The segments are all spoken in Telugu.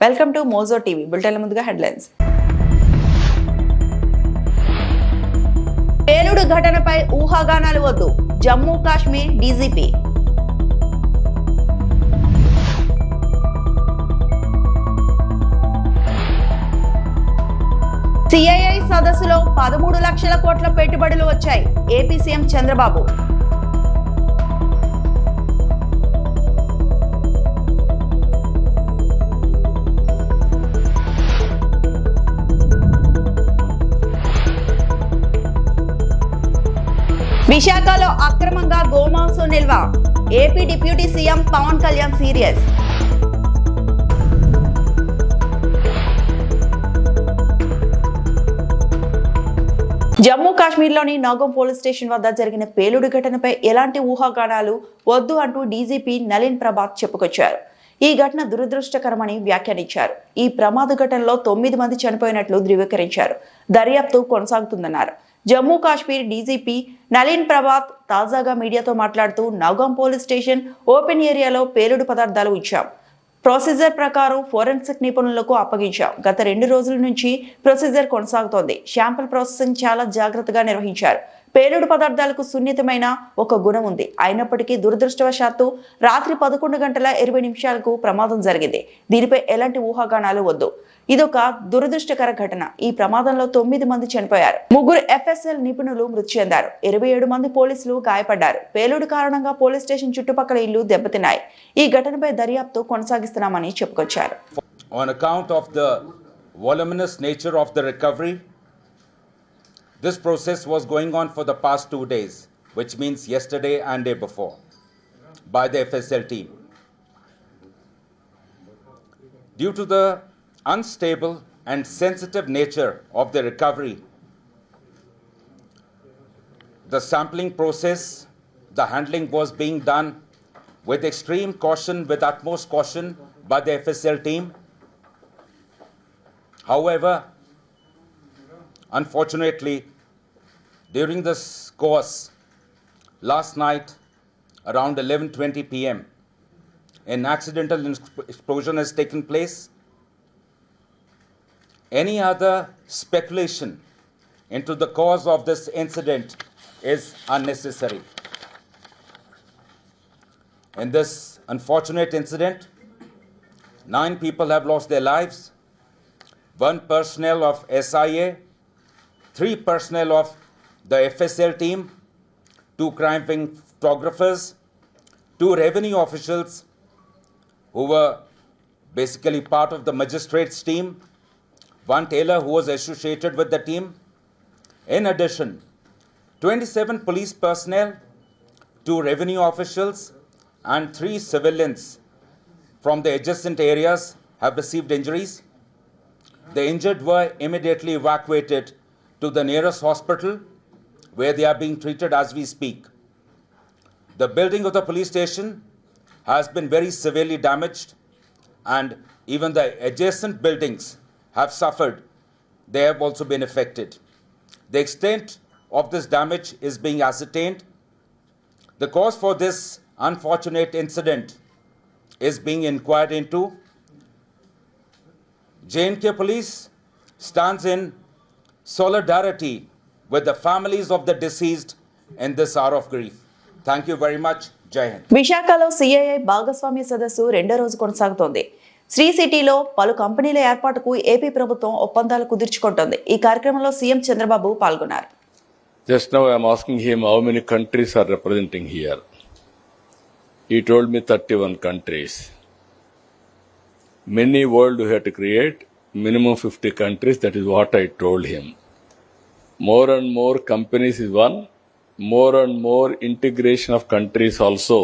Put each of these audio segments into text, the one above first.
Welcome to mojo TV. బులెటిన్ల ముందుగా హెడ్లైన్స్. పేలుడు ఘటనపై ఊహాగానాలు వద్దు, జమ్మూ కాశ్మీర్ డీజీపీ. సిఐఐ సదస్సులో 13 లక్షల కోట్ల పెట్టుబడులు వచ్చాయి, ఏపీ సీఎం చంద్రబాబు. విశాఖలో అక్రమంగా గోమాంసం నిల్వ, AP deputy CM Pawan Kalyan serious. Jammu కాశ్మీర్లోని నౌగం పోలీస్ స్టేషన్ వద్ద జరిగిన పేలుడు ఘటనపై ఎలాంటి ఊహాగానాలు వద్దు అంటూ డీజీపీ నలిన్ ప్రభాత్ చెప్పుకొచ్చారు. ఈ ఘటన దురదృష్టకరమని వ్యాఖ్యానించారు. ఈ ప్రమాద ఘటనలో 9 మంది చనిపోయినట్లు ధృవీకరించారు. దర్యాప్తు కొనసాగుతుందన్నారు. జమ్మూ కాశ్మీర్ డీజీపీ నలిన్ ప్రభాత్ తాజాగా మీడియాతో మాట్లాడుతూ నౌగం పోలీస్ స్టేషన్ ఓపెన్ ఏరియాలో పేలుడు పదార్థాలు ఇచ్చాం. ప్రొసీజర్ ప్రకారం ఫోరెన్సిక్ నిపుణులకు అప్పగించాం. గత 2 రోజుల నుంచి ప్రొసీజర్ కొనసాగుతోంది. శాంపిల్ ప్రాసెసింగ్ చాలా జాగ్రత్తగా నిర్వహించారు. పేలుడు పదార్థాలకు సున్నితమైన ఒక గుణం ఉంది. అయినప్పటికీ దురదృష్టవశాత్తు రాత్రి 11 గంటల 20 నిమిషాలకు ప్రమాదం జరిగింది. దీనిపై ఎలాంటి ఊహాగానాలు వద్దు. ఇదొక దురదృష్టకర ఘటన. ఈ ప్రమాదంలో 9 మంది చనిపోయారు. 3 FSL నిపుణులు మృతి చెందారు. 27 మంది పోలీసులు గాయపడ్డారు. పేలుడు కారణంగా పోలీస్ స్టేషన్ చుట్టుపక్కల ఇళ్లు దెబ్బతిన్నాయి. ఈ ఘటనపై దర్యాప్తు కొనసాగిస్తున్నామని చెప్పుకొచ్చారు. On account of the voluminous nature of the recovery, this process was going on for the past 2 days, which means yesterday and day before, by the FSL team. Due to the unstable and sensitive nature of the recovery, the sampling process, the handling was being done with extreme caution, with utmost caution by the FSL team. However, unfortunately, during this course, last night around 11:20 p.m., an accidental explosion has taken place. Any other speculation into the cause of this incident is unnecessary. In this unfortunate incident, 9 people have lost their lives, 1 personnel of SIA, 3 personnel of the FSL team, 2 crime wing photographers, 2 revenue officials who were basically part of the magistrates team, 1 tailor who was associated with the team. In addition, 27 police personnel, 2 revenue officials and 3 civilians from the adjacent areas have received injuries. The injured were immediately evacuated to the nearest hospital where they are being treated as we speak. The building of the police station has been very severely damaged, and even the adjacent buildings have suffered. They have also been affected. The extent of this damage is being ascertained. The cause for this unfortunate incident is being inquired into. J&K Police stands in solidarity with the families of the deceased in this hour of grief. Thank you very much. Jai Hind. విశాఖలో సిఐఐ భాగస్వామ్య సదస్సు 2వ రోజు కొనసాగుతోంది. శ్రీ సిటీలో పలు కంపెనీల ఏర్పాటుకు ఏపీ ప్రభుత్వం ఒప్పందాలు కుదుర్చుకుంటోంది. ఈ కార్యక్రమంలో సీఎం చంద్రబాబు పాల్గొన్నారు. Just now I am asking him how many countries are representing here. He told me 31 countries. Many world we have to create, minimum 50 countries, that is what I told him. More and more companies is one, more and more integration of countries also.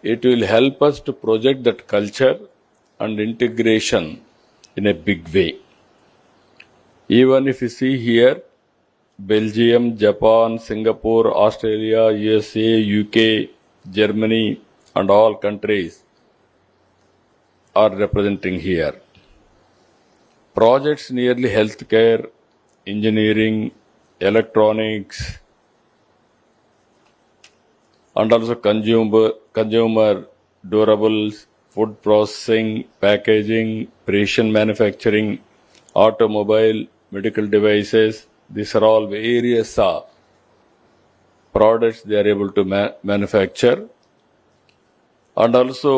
It will help us to project that culture and integration in a big way. Even if you see here, Belgium, Japan, Singapore, Australia, USA, UK, Germany and all countries are representing here. Projects nearly healthcare, engineering, electronics and also consumer durables, food processing, packaging, precision manufacturing, automobile, medical devices. These are all various products they are able to manufacture. And also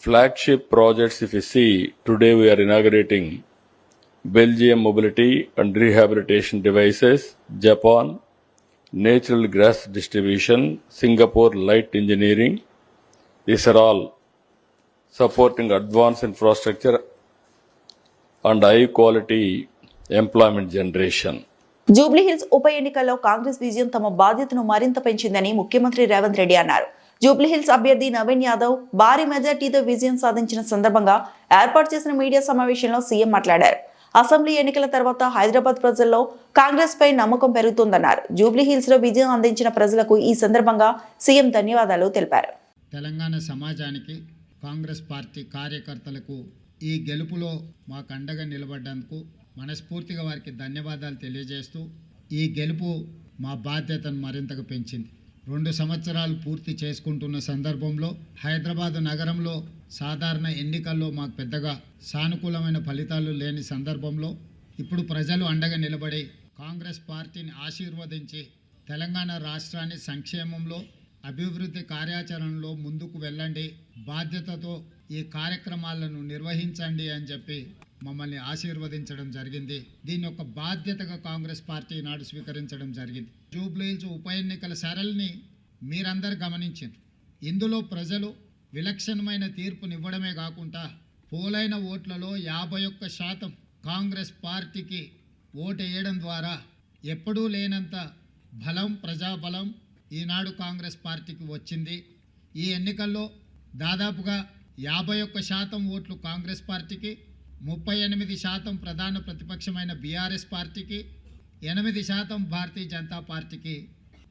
flagship projects, if you see, today we are inaugurating Belgium mobility and rehabilitation devices, Japan natural gas distribution, Singapore light engineering. These are all supporting advanced infrastructure and high quality employment generation. Jubilee hills ఉప ఎన్నికల్లో కాంగ్రెస్ విజయం తమ బాధ్యతను మరింత పెంచిందని ముఖ్యమంత్రి రేవంత్ రెడ్డి అన్నారు. జూబ్లీ హిల్స్ అభ్యర్థి నవీన్ యాదవ్ భారీ మెజార్టీతో విజయం సాధించిన సందర్భంగా ఏర్పాటు చేసిన మీడియా సమావేశంలో సీఎం మాట్లాడారు. అసెంబ్లీ ఎన్నికల తర్వాత హైదరాబాద్ ప్రజల్లో కాంగ్రెస్ పై నమ్మకం పెరుగుతుందన్నారు. జూబ్లీ హిల్స్ లో విజయం అందించిన ప్రజలకు ఈ సందర్భంగా సీఎం ధన్యవాదాలు తెలిపారు. తెలంగాణ సమాజానికి కాంగ్రెస్ పార్టీ కార్యకర్తలకు ఈ గెలుపులో మాకు అండగా నిలబడ్డందుకు మనస్ఫూర్తిగా వారికి ధన్యవాదాలు తెలియజేస్తూ, ఈ గెలుపు మా బాధ్యతను మరింతగా పెంచింది. 2 సంవత్సరాలు పూర్తి చేసుకుంటున్న సందర్భంలో హైదరాబాద్ నగరంలో సాధారణ ఎన్నికల్లో మాకు పెద్దగా సానుకూలమైన ఫలితాలు లేని సందర్భంలో ఇప్పుడు ప్రజలు అండగా నిలబడి కాంగ్రెస్ పార్టీని ఆశీర్వదించి తెలంగాణ రాష్ట్రాన్ని సంక్షేమంలో అభివృద్ధి కార్యాచరణలో ముందుకు వెళ్ళండి, బాధ్యతతో ఈ కార్యక్రమాలను నిర్వహించండి అని చెప్పి మమ్మల్ని ఆశీర్వదించడం జరిగింది. దీన్ని ఒక బాధ్యతగా కాంగ్రెస్ పార్టీ నాడు స్వీకరించడం జరిగింది. జూబ్లీ హిల్స్ ఉప ఎన్నికల సరళిని మీరందరూ గమనించారు. ఇందులో ప్రజలు విలక్షణమైన తీర్పునివ్వడమే కాకుండా పోలైన ఓట్లలో 51% కాంగ్రెస్ పార్టీకి ఓటు వేయడం ద్వారా ఎప్పుడూ లేనంత బలం, ప్రజాబలం ఈనాడు కాంగ్రెస్ పార్టీకి వచ్చింది. ఈ ఎన్నికల్లో దాదాపుగా 51% ఓట్లు కాంగ్రెస్ పార్టీకి, 38% ప్రధాన ప్రతిపక్షమైన బీఆర్ఎస్ పార్టీకి, 8% భారతీయ జనతా పార్టీకి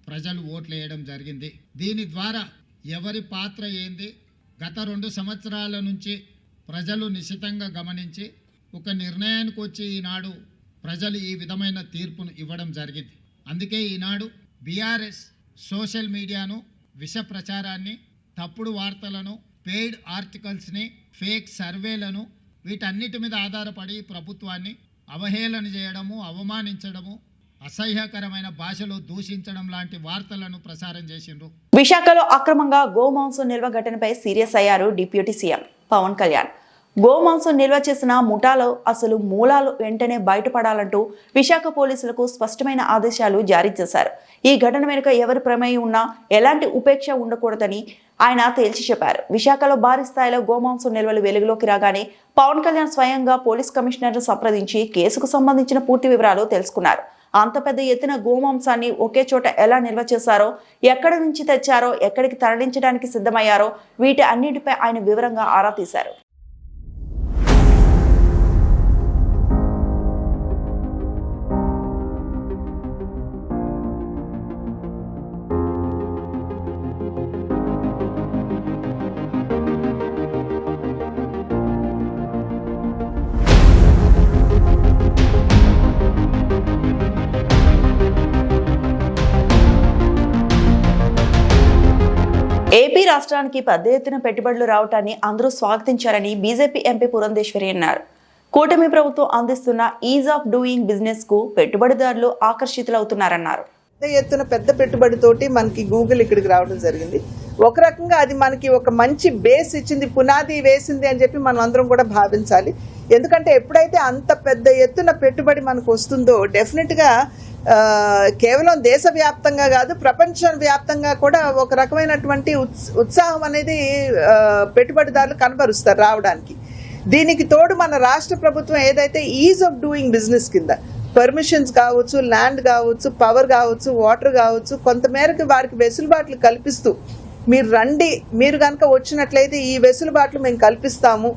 ప్రజలు ఓట్లు వేయడం జరిగింది. దీని ద్వారా ఎవరి పాత్ర ఏంది గత 2 సంవత్సరాల నుంచి ప్రజలు నిశితంగా గమనించి ఒక నిర్ణయానికి వచ్చి ఈనాడు ప్రజలు ఈ విధమైన తీర్పును ఇవ్వడం జరిగింది. అందుకే ఈనాడు బీఆర్ఎస్ సోషల్ మీడియాను, విష ప్రచారాన్ని, తప్పుడు వార్తలను, పెయిడ్ ఆర్టికల్స్ని, ఫేక్ సర్వేలను, వీటన్నిటి మీద ఆధారపడి ప్రభుత్వాన్ని అవహేళన చేయడము, అవమానించడము, అసహ్యకరమైన భాషలో దూషించడం లాంటి వార్తలను ప్రసారం చేసిండ్రు. విశాఖలో అక్రమంగా గోమాంసం నిల్వ ఘటనపై సీరియస్ అయ్యారు డిప్యూటీ సీఎం పవన్ కళ్యాణ్. గోమాంసం నిల్వ చేసిన ముఠాలో అసలు మూలాలు వెంటనే బయటపడాలంటూ విశాఖ పోలీసులకు స్పష్టమైన ఆదేశాలు జారీ చేశారు. ఈ ఘటన వెనుక ఎవరి ప్రమేయం ఉన్నా ఎలాంటి ఉపేక్ష ఉండకూడదని ఆయన తేల్చి చెప్పారు. విశాఖలో భారీ స్థాయిలో గోమాంసం నిల్వలు వెలుగులోకి రాగానే పవన్ కళ్యాణ్ స్వయంగా పోలీస్ కమిషనర్ను సంప్రదించి కేసుకు సంబంధించిన పూర్తి వివరాలు తెలుసుకున్నారు. అంత పెద్ద ఎత్తున గోమాంసాన్ని ఒకే చోట ఎలా నిల్వ చేశారో, ఎక్కడి నుంచి తెచ్చారో, ఎక్కడికి తరలించడానికి సిద్ధమయ్యారో వీటి అన్నిటిపై ఆయన వివరంగా ఆరా తీశారు. ఏపీ రాష్ట్రానికి పెద్ద ఎత్తున పెట్టుబడులు రావటాన్ని అందరూ స్వాగతించారని బీజేపీ ఎంపీ పురంధేశ్వరి అన్నారు. కూటమి ప్రభుత్వం అందిస్తున్న ఈజ్ ఆఫ్ డూయింగ్ బిజినెస్ కు పెట్టుబడిదారులు ఆకర్షితులవుతున్నారన్నారు. పెద్ద పెట్టుబడితోటి మనకి గూగుల్ ఇక్కడికి రావడం జరిగింది. ఒక రకంగా అది మనకి ఒక మంచి బేస్ ఇచ్చింది, పునాది వేసింది అని చెప్పి మనం అందరం కూడా భావించాలి. ఎందుకంటే ఎప్పుడైతే అంత పెద్ద ఎత్తున పెట్టుబడి మనకు వస్తుందో డెఫినెట్గా కేవలం దేశవ్యాప్తంగా కాదు, ప్రపంచవ్యాప్తంగా కూడా ఒక రకమైనటువంటి ఉత్సాహం అనేది పెట్టుబడిదారులు కనబరుస్తారు రావడానికి. దీనికి తోడు మన రాష్ట్ర ప్రభుత్వం ఏదైతే ఈజ్ ఆఫ్ డూయింగ్ బిజినెస్ కింద పర్మిషన్స్ కావచ్చు, ల్యాండ్ కావచ్చు, పవర్ కావచ్చు, వాటర్ కావచ్చు, కొంతమేరకు వారికి వెసులుబాట్లు కల్పిస్తూ మీరు రండి, మీరు కనుక వచ్చినట్లయితే ఈ వెసులుబాట్లు మేము కల్పిస్తాము,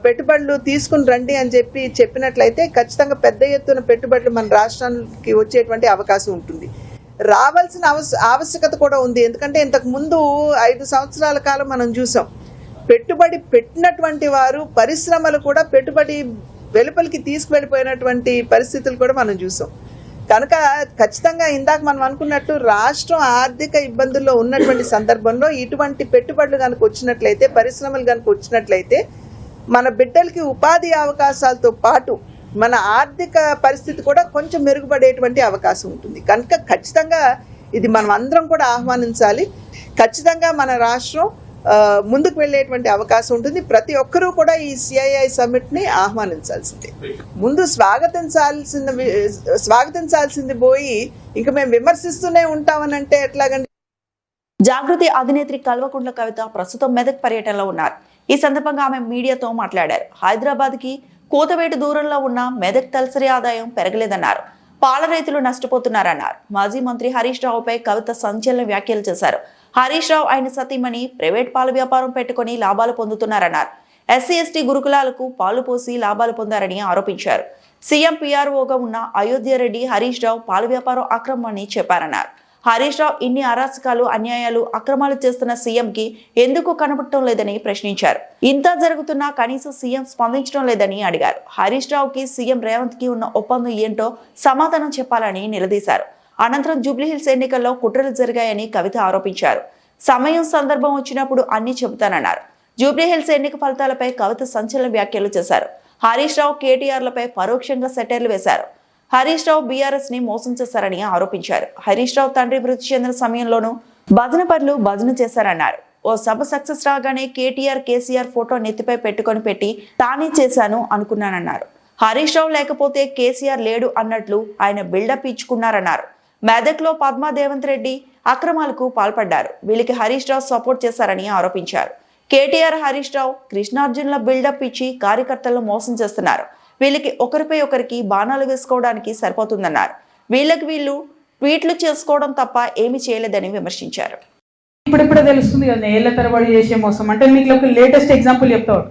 పెట్టుబడులు తీసుకుని రండి అని చెప్పినట్లయితే ఖచ్చితంగా పెద్ద ఎత్తున పెట్టుబడులు మన రాష్ట్రానికి వచ్చేటువంటి అవకాశం ఉంటుంది. రావాల్సిన ఆవశ్యకత కూడా ఉంది. ఎందుకంటే ఇంతకు ముందు 5 సంవత్సరాల కాలం మనం చూసాం, పెట్టుబడి పెట్టినటువంటి వారు పరిశ్రమలు కూడా పెట్టుబడి వెలుపలికి తీసుకువెళ్ళిపోయినటువంటి పరిస్థితులు కూడా మనం చూసాం. కనుక ఖచ్చితంగా ఇందాక మనం అనుకున్నట్టు రాష్ట్రం ఆర్థిక ఇబ్బందుల్లో ఉన్నటువంటి సందర్భంలో ఇటువంటి పెట్టుబడులు కనుక వచ్చినట్లయితే, పరిశ్రమలు కనుక వచ్చినట్లయితే మన బిడ్డలకి ఉపాధి అవకాశాలతో పాటు మన ఆర్థిక పరిస్థితి కూడా కొంచెం మెరుగుపడేటువంటి అవకాశం ఉంటుంది. కనుక ఖచ్చితంగా ఇది మనం అందరం కూడా ఆహ్వానించాలి. ఖచ్చితంగా మన రాష్ట్రం ముందుకు వెళ్ళేటువంటి అవకాశం ఉంటుంది. ప్రతి ఒక్కరూ కూడా ఈ సిఐఐ సమ్మిట్ని ఆహ్వానించాల్సిందే. ముందు స్వాగతించాల్సింది పోయి ఇంకా మేము విమర్శిస్తూనే ఉంటామని అంటే ఎట్లాగండి? జాగృతి అధినేత్రి కల్వకుంట్ల కవిత ప్రస్తుతం మెదక్ పర్యటనలో ఉన్నారు. ఈ సందర్భంగా ఆమె మీడియాతో మాట్లాడారు. హైదరాబాద్ కి కూతవేటు దూరంలో ఉన్న మెదక్ తలసరి ఆదాయం పెరగలేదన్నారు. పాల రైతులు నష్టపోతున్నారన్నారు. మాజీ మంత్రి హరీష్ రావుపై కవిత సంచలన వ్యాఖ్యలు చేశారు. హరీష్ రావు ఆయన సతీమణి ప్రైవేట్ పాల వ్యాపారం పెట్టుకుని లాభాలు పొందుతున్నారన్నారు. ఎస్సీ ఎస్టీ గురుకులాలకు పాలు పోసి లాభాలు పొందారని ఆరోపించారు. సీఎం పీఆర్ఓగా ఉన్న అయోధ్య రెడ్డి హరీష్ రావు పాల వ్యాపారం అక్రమమని చెప్పారన్నారు. హరీష్ రావు ఇన్ని అరాచకాలు, అన్యాయాలు, అక్రమాలు చేస్తున్న సీఎంకి ఎందుకు కనబడటం లేదని ప్రశ్నించారు. ఇంత జరుగుతున్నా కనీసం సీఎం స్పందించడం లేదని అడిగారు. హరీష్ రావుకి సీఎం రేవంత్ కి ఉన్న ఒప్పందం ఏంటో సమాధానం చెప్పాలని నిలదీశారు. అనంతరం జూబ్లీహిల్స్ ఎన్నికల్లో కుట్రలు జరిగాయని కవిత ఆరోపించారు. సమయం సందర్భం వచ్చినప్పుడు అన్ని చెబుతానన్నారు. జూబ్లీహిల్స్ ఎన్నిక ఫలితాలపై కవిత సంచలన వ్యాఖ్యలు చేశారు. హరీష్ రావు, కేటీఆర్లపై పరోక్షంగా సెటైర్లు వేశారు. హరీష్ రావు బీఆర్ఎస్ ని మోసం చేశారని ఆరోపించారు. హరీష్ రావు తండ్రి మృతి చెందిన సమయంలోనూ భజన పనులు భజన చేశారన్నారు. ఓ సభ సక్సెస్ రాగానే కేటీఆర్, కేసీఆర్ ఫోటో నెత్తిపై పెట్టి తానే చేశాను అనుకున్నానన్నారు. హరీష్ రావు లేకపోతే కేసీఆర్ లేడు అన్నట్లు ఆయన బిల్డప్ ఇచ్చుకున్నారన్నారు. మెదక్ లో పద్మా దేవంత్ రెడ్డి అక్రమాలకు పాల్పడ్డారు. వీళ్ళకి హరీష్ రావు సపోర్ట్ చేశారని ఆరోపించారు. కేటీఆర్, హరీష్ రావు కృష్ణార్జున్ల బిల్డప్ ఇచ్చి కార్యకర్తలను మోసం చేస్తున్నారు. వీళ్ళకి ఒకరిపై ఒకరికి బాణాలు వేసుకోవడానికి సరిపోతుందన్నారు. వీళ్ళు ట్వీట్లు చేసుకోవడం తప్ప ఏమీ చేయలేదని విమర్శించారు. ఇప్పుడిప్పుడే తెలుస్తుంది కదా ఏళ్ల తరబడి చేసే మోసం. అంటే మీకు ఒక లేటెస్ట్ ఎగ్జాంపుల్ చెప్తాడు.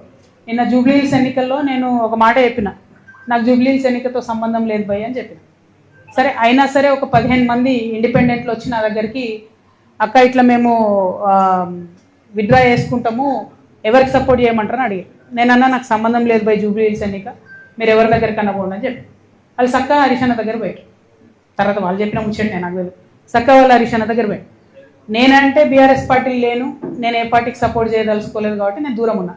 నిన్న జూబ్లీహిల్స్ ఎన్నికల్లో నేను ఒక మాట చెప్పిన, నాకు జూబ్లీహిల్స్ ఎన్నికతో సంబంధం లేదు భయ్ అని చెప్పిన. సరే అయినా సరే ఒక 15 మంది ఇండిపెండెంట్లు వచ్చి నా దగ్గరికి, అక్క ఇట్లా మేము విత్డ్రా చేసుకుంటాము, ఎవరికి సపోర్ట్ చేయమంటారని అడిగారు. నేనన్నా నాకు సంబంధం లేదు భయ్ జూబ్లీహిల్స్ ఎన్నిక, మీరు ఎవరి దగ్గరికి అన్న పోండి అని చెప్పి వాళ్ళు చక్కగా హరీష్ అన్న దగ్గర పోయారు. తర్వాత వాళ్ళు చెప్పిన ముచ్చండి నాకు తెలియదు. చక్కగా వాళ్ళు హరీష్ అన్న దగ్గర పోయారు. నేనంటే బీఆర్ఎస్ పార్టీలు లేను, నేను ఏ పార్టీకి సపోర్ట్ చేయదలుచుకోలేదు కాబట్టి నేను దూరం ఉన్నా.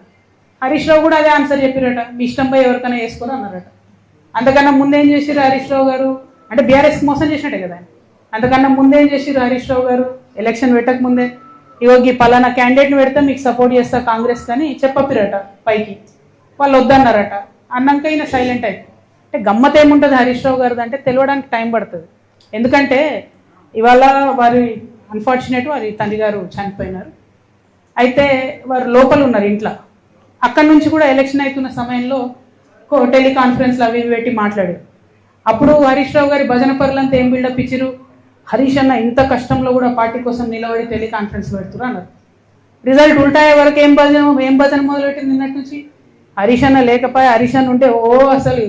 హరీష్ రావు కూడా అదే ఆన్సర్ చెప్పారట, మీ ఇష్టంపై ఎవరికైనా వేసుకొని అన్నారట. అంతకన్నా ముందేం చేసిర్రు హరీష్ రావు గారు అంటే బీఆర్ఎస్కి మోసం చేసినట్టే కదా. అంతకన్నా ముందేం చేసిర్రు హరీష్ రావు గారు ఎలక్షన్ పెట్టక ముందే, ఇవ్వకి పలానా క్యాండిడేట్ని పెడితే మీకు సపోర్ట్ చేస్తా కాంగ్రెస్ కానీ చెప్పపిరట పైకి, వాళ్ళు వద్దన్నారట. అన్నాక ఈయన సైలెంట్ అయిపోయి. అంటే గమ్మత్ ఏముంటుంది హరీష్ రావు గారిది అంటే తెలియడానికి టైం పడుతుంది. ఎందుకంటే ఇవాళ వారి అన్ఫార్చునేట్ వారి తండ్రి గారు చనిపోయినారు. అయితే వారు లోపల ఉన్నారు ఇంట్లో. అక్కడి నుంచి కూడా ఎలక్షన్ అవుతున్న సమయంలో టెలికాన్ఫరెన్స్లు అవి పెట్టి మాట్లాడారు. అప్పుడు హరీష్ రావు గారి భజన పరులంతా ఏం బిల్డప్ ఇచ్చిరు, హరీష్ అన్న ఇంత కష్టంలో కూడా పార్టీ కోసం నిలబడి టెలికాన్ఫరెన్స్ పెడుతురు అన్నారు. రిజల్ట్ ఉల్టా అయ్యే వరకు ఏం భజన మొదలుపెట్టింది నిన్నటి నుంచి. హరీష్ అన్న లేకపోయా, హరీష్ అన్న ఉంటే అసలు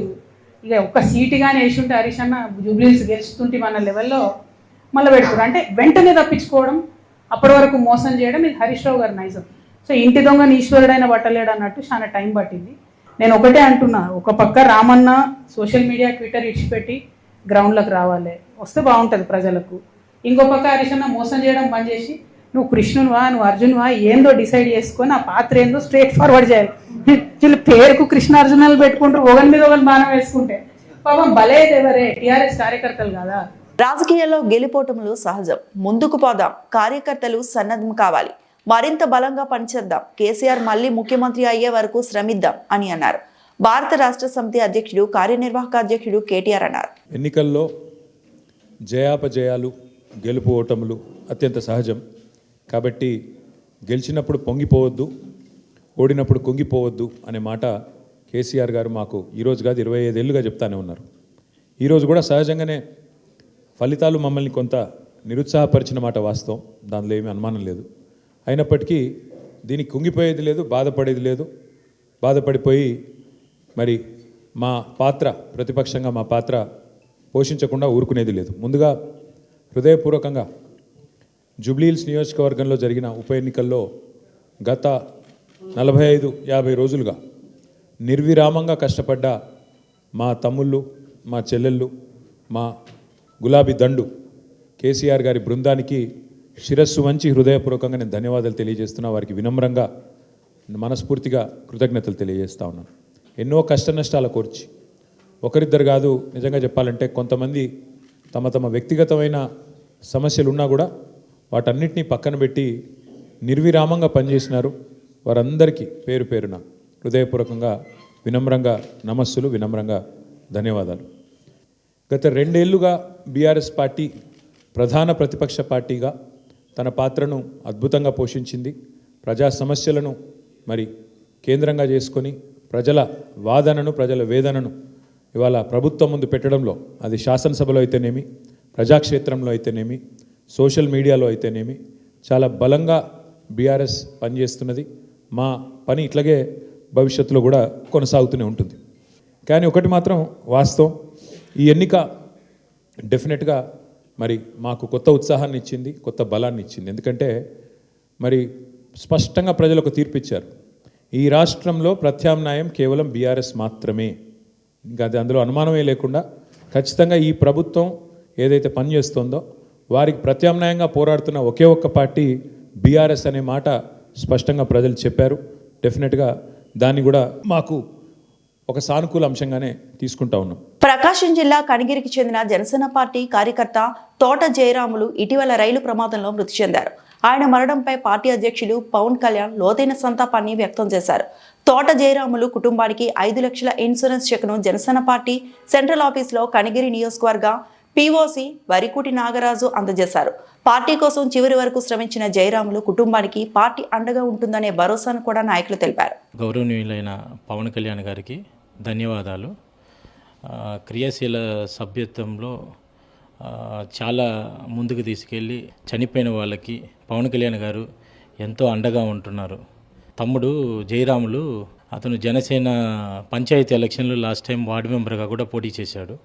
ఇక ఒక్క సీటు కానీ వేసి ఉంటే హరీష్ అన్న జూబ్లీహిల్స్ గెలుస్తుంటే మన లెవెల్లో మళ్ళీ పెడుతున్నారు. అంటే వెంటనే తప్పించుకోవడం, అప్పటి వరకు మోసం చేయడం, ఇది హరీష్ రావు గారి నైజం. సో ఇంటి దొంగని ఈశ్వరుడైన పట్టలేడు అన్నట్టు చాలా టైం పట్టింది. నేను ఒకటే అంటున్నా, ఒక పక్క రామన్న సోషల్ మీడియా, ట్విట్టర్ ఇడిచిపెట్టి గ్రౌండ్లోకి రావాలి, వస్తే బాగుంటుంది ప్రజలకు. ఇంకో పక్క హరీష్ అన్న మోసం చేయడం బంద్ చేసి నువ్వు కృష్ణునివా, నువ్వు అర్జునువా, ఏందో డిసైడ్ చేసుకొని ఆ పాత్ర ఏందో స్ట్రేట్ ఫార్వర్డ్ చేయాలి. వీళ్ళు పేరుకు కృష్ణార్జునాలు పెట్టుకుంటారు, ఒకరి మీద ఒకరి బాణం వేసుకుంటే పాపం బలేది ఎవరే, టీఆర్ఎస్ కార్యకర్తలు కాదా. రాజకీయాల్లో గెలిపోవటములు సహజం. ముందుకు పోదాం, కార్యకర్తలు సన్నద్ధం కావాలి, మరింత బలంగా పనిచేద్దాం, కేసీఆర్ మళ్లీ ముఖ్యమంత్రి అయ్యే వరకు శ్రమిద్దాం అని అన్నారు. భారత రాష్ట్ర సమితి అధ్యక్షుడు, కార్యనిర్వాహక అధ్యక్షుడు కేటీఆర్ అన్నారు. ఎన్నికల్లో జయాపజయాలు, గెలుపు ఓటములు అత్యంత సహజం. కాబట్టి గెలిచినప్పుడు పొంగిపోవద్దు, ఓడినప్పుడు కుంగిపోవద్దు అనే మాట కేసీఆర్ గారు మాకు ఈరోజు కాదు 25 ఏళ్ళుగా చెప్తానే ఉన్నారు. ఈరోజు కూడా సహజంగానే ఫలితాలు మమ్మల్ని కొంత నిరుత్సాహపరిచిన మాట వాస్తవం, దానిలో ఏమీ అనుమానం లేదు. అయినప్పటికీ దీనికి కుంగిపోయేది లేదు, బాధపడేది లేదు. బాధపడిపోయి మరి మా పాత్ర, ప్రతిపక్షంగా మా పాత్ర పోషించకుండా ఊరుకునేది లేదు. ముందుగా హృదయపూర్వకంగా జూబ్లీహిల్స్ నియోజకవర్గంలో జరిగిన ఉప ఎన్నికల్లో గత 45-50 రోజులుగా నిర్విరామంగా కష్టపడ్డ మా తమ్ముళ్ళు, మా చెల్లెళ్ళు, మా గులాబీ దండు కేసీఆర్ గారి బృందానికి శిరస్సు వంచి హృదయపూర్వకంగా నేను ధన్యవాదాలు తెలియజేస్తున్నా. వారికి వినమ్రంగా మనస్ఫూర్తిగా కృతజ్ఞతలు తెలియజేస్తా ఉన్నాను. ఎన్నో కష్ట నష్టాల కోర్చి ఒకరిద్దరు కాదు, నిజంగా చెప్పాలంటే కొంతమంది తమ తమ వ్యక్తిగతమైన సమస్యలు ఉన్నా కూడా వాటన్నిటినీ పక్కన పెట్టి నిర్విరామంగా పనిచేసినారు. వారందరికీ పేరు పేరున హృదయపూర్వకంగా వినమ్రంగా నమస్సులు, వినమ్రంగా ధన్యవాదాలు. గత 2 ఏళ్లుగా బీఆర్ఎస్ పార్టీ ప్రధాన ప్రతిపక్ష పార్టీగా తన పాత్రను అద్భుతంగా పోషించింది. ప్రజా సమస్యలను మరి కేంద్రంగా చేసుకొని ప్రజల వాదనను, ప్రజల వేదనను ఇవాళ ప్రభుత్వం ముందు పెట్టడంలో, అది శాసనసభలో అయితేనేమి, ప్రజాక్షేత్రంలో అయితేనేమి, సోషల్ మీడియాలో అయితేనేమి చాలా బలంగా బీఆర్ఎస్ పనిచేస్తున్నది. మా పని ఇట్లాగే భవిష్యత్తులో కూడా కొనసాగుతూనే ఉంటుంది. కానీ ఒకటి మాత్రం వాస్తవం, ఈ ఎన్నిక డెఫినెట్గా మరి మాకు కొత్త ఉత్సాహాన్ని ఇచ్చింది, కొత్త బలాన్ని ఇచ్చింది. ఎందుకంటే మరి స్పష్టంగా ప్రజలకు తీర్పు ఇచ్చారు. ఈ రాష్ట్రంలో ప్రత్యామ్నాయం కేవలం బీఆర్ఎస్ మాత్రమే. ఇంకా అది అందులో అనుమానమే లేకుండా ఖచ్చితంగా ఈ ప్రభుత్వం ఏదైతే పనిచేస్తుందో వారికి ప్రత్యామ్నాయంగా పోరాడుతున్న ఒకే ఒక్క పార్టీ బీఆర్ఎస్ అనే మాట స్పష్టంగా ప్రజలు చెప్పారు. డెఫినెట్గా దాన్ని కూడా మాకు ఒక సానుకూల అంశంగానే తీసుకుంటా ఉన్నాం. ప్రకాశం జిల్లా కనిగిరికి చెందిన జనసేన పార్టీ కార్యకర్త తోట జయరాములు ఇటీవల రైలు ప్రమాదంలో మృతి చెందారు. ఆయన మరణంపై పార్టీ అధ్యక్షులు పవన్ కళ్యాణ్ లోతైన సంతాపాన్ని వ్యక్తం చేశారు. తోట జయరాములు కుటుంబానికి 5 లక్షల ఇన్సూరెన్స్ చెక్ను జనసేన పార్టీ సెంట్రల్ ఆఫీసులో కనిగిరి నియోజకవర్గ పీఓసీ వరికుటి నాగరాజు అందజేశారు. పార్టీ కోసం చివరి వరకు శ్రమించిన జయరాములు కుటుంబానికి పార్టీ అండగా ఉంటుందనే భరోసాను కూడా నాయకులు తెలిపారు. గౌరవనీయులైన పవన్ కళ్యాణ్ గారికి ధన్యవాదాలు. క్రియాశీల సభ్యత్వంలో చాలా ముందుకు తీసుకెళ్ళి చనిపోయిన వాళ్ళకి పవన్ కళ్యాణ్ గారు ఎంతో అండగా ఉంటున్నారు. తమ్ముడు జయరాములు అతను జనసేన పంచాయతీ ఎలక్షన్లో లాస్ట్ టైం వార్డు మెంబర్గా కూడా పోటీ చేశాడు.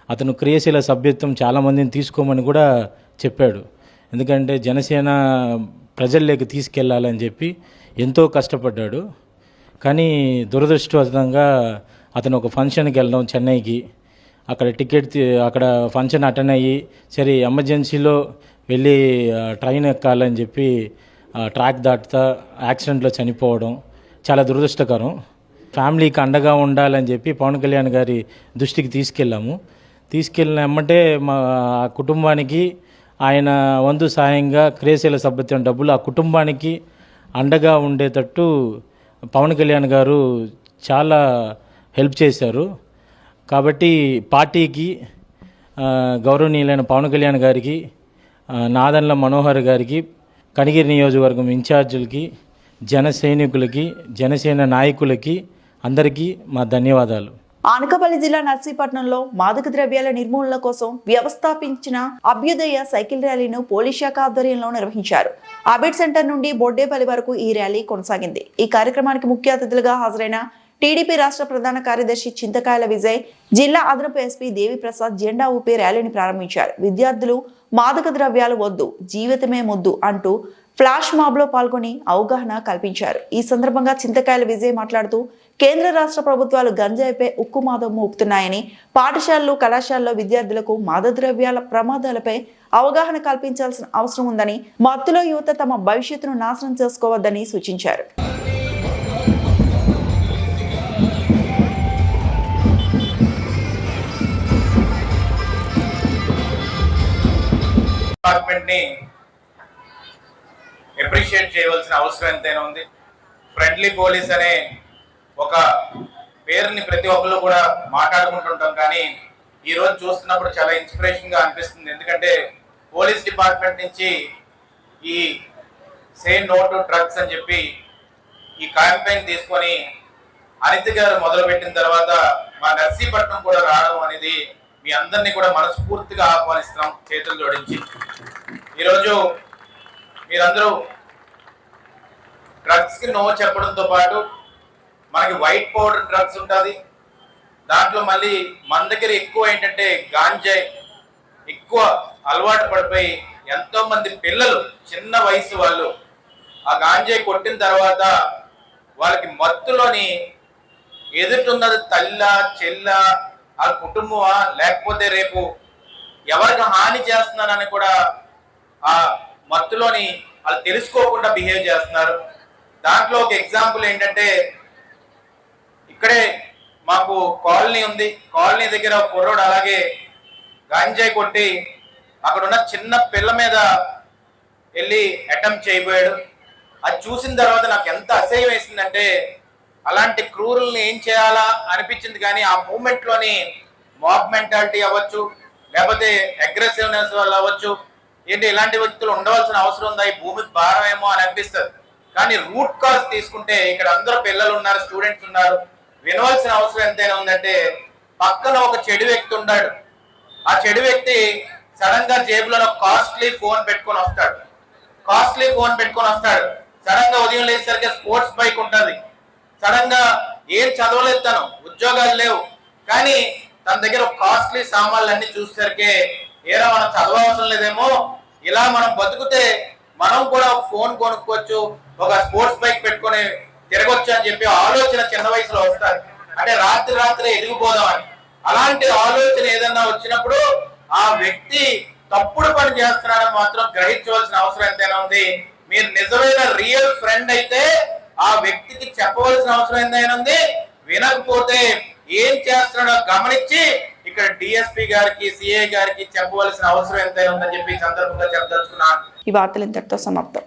అతను క్రియాశీల సభ్యత్వం చాలామందిని తీసుకోమని కూడా చెప్పాడు. ఎందుకంటే జనసేన ప్రజల్లోకి తీసుకెళ్లాలని చెప్పి ఎంతో కష్టపడ్డాడు. కానీ దురదృష్టవశాత్తుగా అతను ఒక ఫంక్షన్కి వెళ్ళడం చెన్నైకి, అక్కడ అక్కడ ఫంక్షన్ అటెండ్ అయ్యి సరే ఎమర్జెన్సీలో వెళ్ళి ట్రైన్ ఎక్కాలని చెప్పి ట్రాక్ దాటుతా యాక్సిడెంట్లో చనిపోవడం చాలా దురదృష్టకరం. ఫ్యామిలీకి అండగా ఉండాలని చెప్పి పవన్ కళ్యాణ్ గారి దృష్టికి తీసుకెళ్ళినామంటే మా కుటుంబానికి ఆయన వంతు సాయంగా క్రియాశీల సభ్యత్వం డబ్బులు ఆ కుటుంబానికి అండగా ఉండేటట్టు పవన్ కళ్యాణ్ గారు చాలా హెల్ప్ చేశారు. కాబట్టి పార్టీకి గౌరవనీయులైన పవన్ కళ్యాణ్ గారికి, నాదన్ల మనోహర్ గారికి, కనిగిరి నియోజకవర్గం ఇన్ఛార్జీలకి, జన సైనికులకి, జనసేన నాయకులకి అందరికీ మా ధన్యవాదాలు. అనకాపల్లి జిల్లా నర్సీపట్నంలో మాదక ద్రవ్యాల నిర్మూలన కోసం వ్యవస్థాపించిన అభ్యుదయ సైకిల్ ర్యాలీను పోలీస్ శాఖ ఆధ్వర్యంలో నిర్వహించారు. అబిడ్ సెంటర్ నుండి బొడ్డేపల్లి వరకు ఈ ర్యాలీ కొనసాగింది. ఈ కార్యక్రమానికి ముఖ్య అతిథులుగా హాజరైన టీడీపీ రాష్ట్ర ప్రధాన కార్యదర్శి చింతకాయల విజయ్, జిల్లా అదనపు ఎస్పీ దేవిప్రసాద్ జెండా ఊపి ర్యాలీని ప్రారంభించారు. విద్యార్థులు మాదక ద్రవ్యాలు వద్దు, జీవితమే ముద్దు అంటూ ఫ్లాష్ మాబ్ లో పాల్గొని అవగాహన కల్పించారు. ఈ సందర్భంగా చింతకాయల విజయ్ మాట్లాడుతూ కేంద్ర రాష్ట్ర ప్రభుత్వాలు గంజాయిపై ఉక్కుమాదం మోపుతున్నాయని, పాఠశాలలు కళాశాలలో విద్యార్థులకు మాదక ద్రవ్యాల ప్రమాదాలపై అవగాహన కల్పించాల్సిన అవసరం ఉందని, మత్తులో యువత తమ భవిష్యత్తును నాశనం చేసుకోవద్దని సూచించారు. అప్రిషియేట్ చేయవలసిన అవసరం ఎంతైనా ఉంది. ఫ్రెండ్లీ పోలీస్ అనే ఒక పేరుని ప్రతి ఒక్కరు కూడా మాట్లాడుకుంటుంటాం, కానీ ఈరోజు చూస్తున్నప్పుడు చాలా ఇన్స్పిరేషన్గా అనిపిస్తుంది. ఎందుకంటే పోలీస్ డిపార్ట్మెంట్ నుంచి ఈ సే నో టు డ్రగ్స్ అని చెప్పి ఈ క్యాంపెయిన్ తీసుకొని అనిత గారు మొదలుపెట్టిన తర్వాత మా నర్సీపట్నం కూడా రావడం అనేది మీ అందరినీ కూడా మనస్ఫూర్తిగా ఆహ్వానిస్తున్నాం చేతులు జోడించి. ఈరోజు మీరందరూ డ్రగ్స్కి నో చెప్పడంతో పాటు మనకి వైట్ పౌడర్ డ్రగ్స్ ఉంటుంది, దాంట్లో మళ్ళీ మన దగ్గర ఎక్కువ ఏంటంటే గాంజాయి ఎక్కువ అలవాటు పడిపోయి ఎంతో మంది పిల్లలు చిన్న వయసు వాళ్ళు ఆ గాంజాయి కొట్టిన తర్వాత వాళ్ళకి మత్తులోని ఎదుటిన్నది తల్ల చెల్ల ఆ కుటుంబమా లేకపోతే రేపు ఎవరికి హాని చేస్తున్నానని కూడా ఆ మత్తులోని వాళ్ళు తెలుసుకోకుండా బిహేవ్ చేస్తున్నారు. దాంట్లో ఒక ఎగ్జాంపుల్ ఏంటంటే, ఇక్కడే మాకు కాలనీ ఉంది, కాలనీ దగ్గర ఒక కుర్రోడు అలాగే గాంజాయి కొట్టి అక్కడ ఉన్న చిన్న పిల్ల మీద వెళ్ళి అటెంప్ట్ చేయబోయాడు. అది చూసిన తర్వాత నాకు ఎంత అసహ్యం వేసిందంటే, అలాంటి క్రూరుల్ని ఏం చేయాలా అనిపించింది. కానీ ఆ మూమెంట్లోని మాబ్ మెంటాలిటీ అవ్వచ్చు, లేకపోతే అగ్రెసివ్నెస్ వల్ల అవ్వచ్చు, ఏంటి ఇలాంటి వ్యక్తులు ఉండవలసిన అవసరం ఉందా, ఈ భూమికి భారం ఏమో అని అనిపిస్తుంది. కానీ రూట్ కాజ్ తీసుకుంటే ఇక్కడ అందరూ పిల్లలు ఉన్నారు, స్టూడెంట్స్ ఉన్నారు, వినవలసిన అవసరం ఎంతైనా ఉందంటే, పక్కన ఒక చెడు వ్యక్తి ఉన్నాడు. ఆ చెడు వ్యక్తి సడన్ గా జేబులో కాస్ట్లీ ఫోన్ పెట్టుకొని వస్తాడు. సడన్ గా ఉదయం లేచేసరికి స్పోర్ట్స్ బైక్ ఉంటుంది. సడన్ గా ఏం చదవలేదు, తను ఉద్యోగాలు లేవు, కానీ తన దగ్గర కాస్ట్లీ సామాన్లు అన్ని చూసేసరికి ఏదో మనం చదవవసరం లేదేమో, ఇలా మనం బతుకుతే మనం కూడా ఒక ఫోన్ కొనుక్కోవచ్చు, ఒక స్పోర్ట్స్ బైక్ పెట్టుకొని తిరగొచ్చు అని చెప్పి ఆలోచన చిన్న వయసులో వస్తారు. అంటే రాత్రి ఎదిగిపోదామని. అలాంటి ఆలోచన ఏదన్నా వచ్చినప్పుడు ఆ వ్యక్తి తప్పుడు పని చేస్తున్నాడని మాత్రం గ్రహించవలసిన అవసరం ఎంతైనా ఉంది. మీరు నిజమైన రియల్ ఫ్రెండ్ అయితే ఆ వ్యక్తికి చెప్పవలసిన అవసరం ఎంతైనా ఉంది. వినకపోతే ఏం చేస్తున్నాడో గమనించి ఇక్కడ డిఎస్పీ గారికి, సిఐ గారికి చెప్పవలసిన అవసరం ఎంతైనా ఉందని చెప్పి ఈ సందర్భంగా చెప్పదలుచుకున్నాను. ఈ వార్తలు ఇంతటితో సమాప్తం.